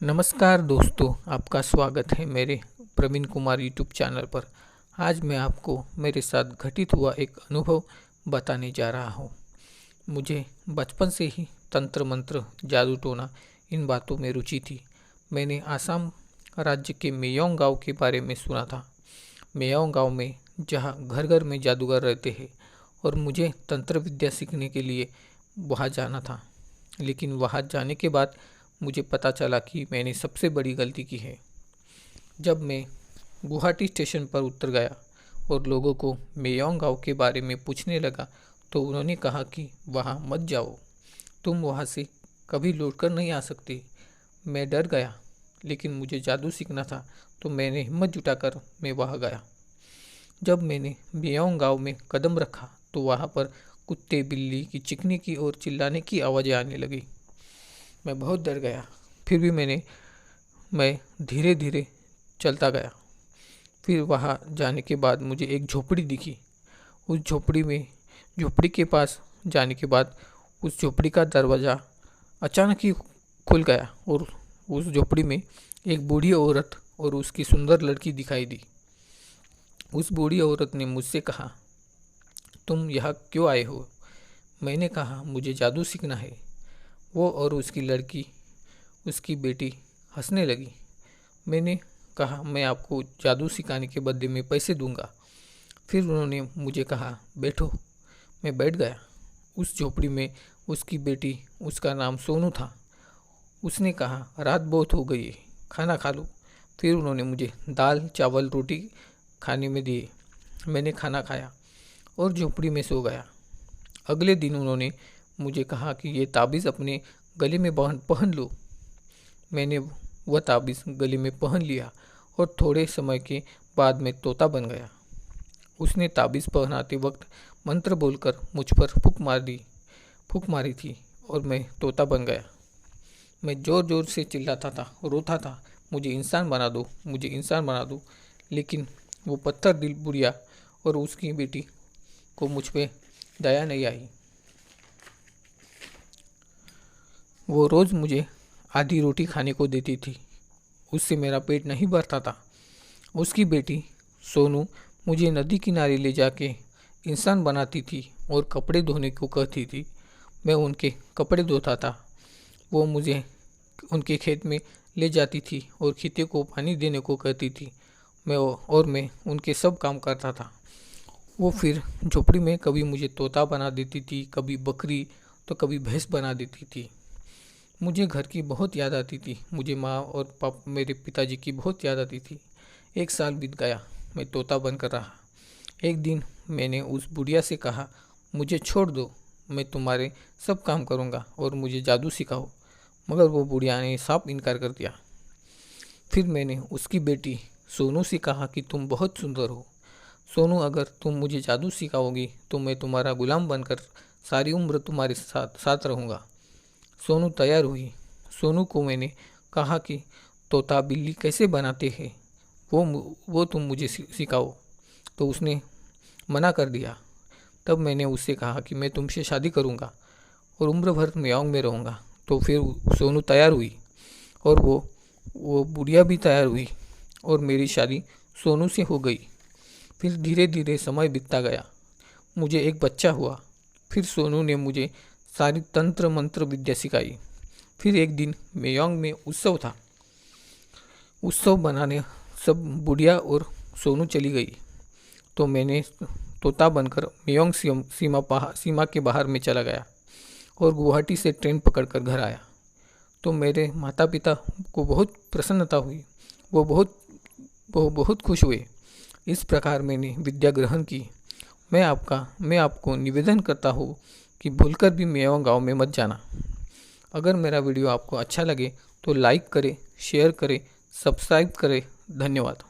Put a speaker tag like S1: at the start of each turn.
S1: नमस्कार दोस्तों, आपका स्वागत है मेरे प्रवीण कुमार यूट्यूब चैनल पर। आज मैं आपको मेरे साथ घटित हुआ एक अनुभव बताने जा रहा हूँ। मुझे बचपन से ही तंत्र मंत्र, जादू टोना इन बातों में रुचि थी। मैंने आसाम राज्य के मेयोंग गांव के बारे में सुना था। मेयोंग गांव में जहाँ घर घर में जादूगर रहते हैं और मुझे तंत्र विद्या सीखने के लिए वहाँ जाना था। लेकिन वहाँ जाने के बाद मुझे पता चला कि मैंने सबसे बड़ी गलती की है। जब मैं गुवाहाटी स्टेशन पर उतर गया और लोगों को मेयोंग गांव के बारे में पूछने लगा तो उन्होंने कहा कि वहाँ मत जाओ, तुम वहाँ से कभी लौटकर नहीं आ सकते। मैं डर गया, लेकिन मुझे जादू सीखना था तो मैंने हिम्मत जुटाकर मैं वहाँ गया। जब मैंने मेयोंग गांव में कदम रखा तो वहाँ पर कुत्ते बिल्ली की चिकनी की और चिल्लाने की आवाज़ें आने लगी। मैं बहुत डर गया, फिर भी मैं धीरे धीरे चलता गया। फिर वहाँ जाने के बाद मुझे एक झोपड़ी दिखी। उस झोपड़ी के पास जाने के बाद उस झोपड़ी का दरवाज़ा अचानक ही खुल गया और उस झोपड़ी में एक बूढ़ी औरत और उसकी सुंदर लड़की दिखाई दी। उस बूढ़ी औरत ने मुझसे कहा, तुम यहाँ क्यों आए हो? मैंने कहा, मुझे जादू सीखना है। वो और उसकी लड़की, उसकी बेटी हंसने लगी। मैंने कहा, मैं आपको जादू सिखाने के बदले में पैसे दूंगा। फिर उन्होंने मुझे कहा, बैठो। मैं बैठ गया। उस झोपड़ी में उसकी बेटी, उसका नाम सोनू था। उसने कहा, रात बहुत हो गई है, खाना खा लो। फिर उन्होंने मुझे दाल चावल रोटी खाने में दिए। मैंने खाना खाया और झोपड़ी में सो गया। अगले दिन उन्होंने मुझे कहा कि ये ताबीज़ अपने गले में पहन लो। मैंने वह ताबीज़ गले में पहन लिया और थोड़े समय के बाद मैं तोता बन गया। उसने ताबीज़ पहनाते वक्त मंत्र बोलकर मुझ पर फूंक मारी थी और मैं तोता बन गया। मैं ज़ोर ज़ोर से चिल्लाता था, रोता था, मुझे इंसान बना दो, मुझे इंसान बना दो। लेकिन वो पत्थर दिल बुढ़िया और उसकी बेटी को मुझ पर दया नहीं आई। वो रोज़ मुझे आधी रोटी खाने को देती थी, उससे मेरा पेट नहीं भरता था। उसकी बेटी सोनू मुझे नदी किनारे ले जाके इंसान बनाती थी और कपड़े धोने को कहती थी। मैं उनके कपड़े धोता था। वो मुझे उनके खेत में ले जाती थी और खेतों को पानी देने को कहती थी। मैं उनके सब काम करता था। वो फिर झोपड़ी में कभी मुझे तोता बना देती थी, कभी बकरी तो कभी भैंस बना देती थी। मुझे घर की बहुत याद आती थी। मुझे माँ और मेरे पिताजी की बहुत याद आती थी। एक साल बीत गया, मैं तोता बनकर रहा। एक दिन मैंने उस बुढ़िया से कहा, मुझे छोड़ दो, मैं तुम्हारे सब काम करूँगा और मुझे जादू सिखाओ। मगर वो बुढ़िया ने साफ इनकार कर दिया। फिर मैंने उसकी बेटी सोनू से कहा कि तुम बहुत सुंदर हो सोनू, अगर तुम मुझे जादू सिखाओगी तो मैं तुम्हारा गुलाम बनकर सारी उम्र तुम्हारे साथ रहूँगा। सोनू तैयार हुई। सोनू को मैंने कहा कि तोता बिल्ली कैसे बनाते हैं वो तुम मुझे सिखाओ, तो उसने मना कर दिया। तब मैंने उससे कहा कि मैं तुमसे शादी करूँगा और उम्र भर मेयोंग में रहूँगा। तो फिर सोनू तैयार हुई और वो बुढ़िया भी तैयार हुई और मेरी शादी सोनू से हो गई। फिर धीरे धीरे समय बीतता गया, मुझे एक बच्चा हुआ। फिर सोनू ने मुझे सारी तंत्र मंत्र विद्या सिखाई। फिर एक दिन मेयोंग में उत्सव था। उत्सव बनाने सब बुढ़िया और सोनू चली गई तो मैंने तोता बनकर मेयोंग सीमा के बाहर में चला गया और गुवाहाटी से ट्रेन पकड़कर घर आया। तो मेरे माता पिता को बहुत प्रसन्नता हुई। वो बहुत खुश हुए। इस प्रकार मैंने विद्या ग्रहण की। मैं आपको निवेदन करता हूँ कि भूलकर भी मेयोंग गांव में मत जाना। अगर मेरा वीडियो आपको अच्छा लगे तो लाइक करें, शेयर करें, सब्सक्राइब करें। धन्यवाद।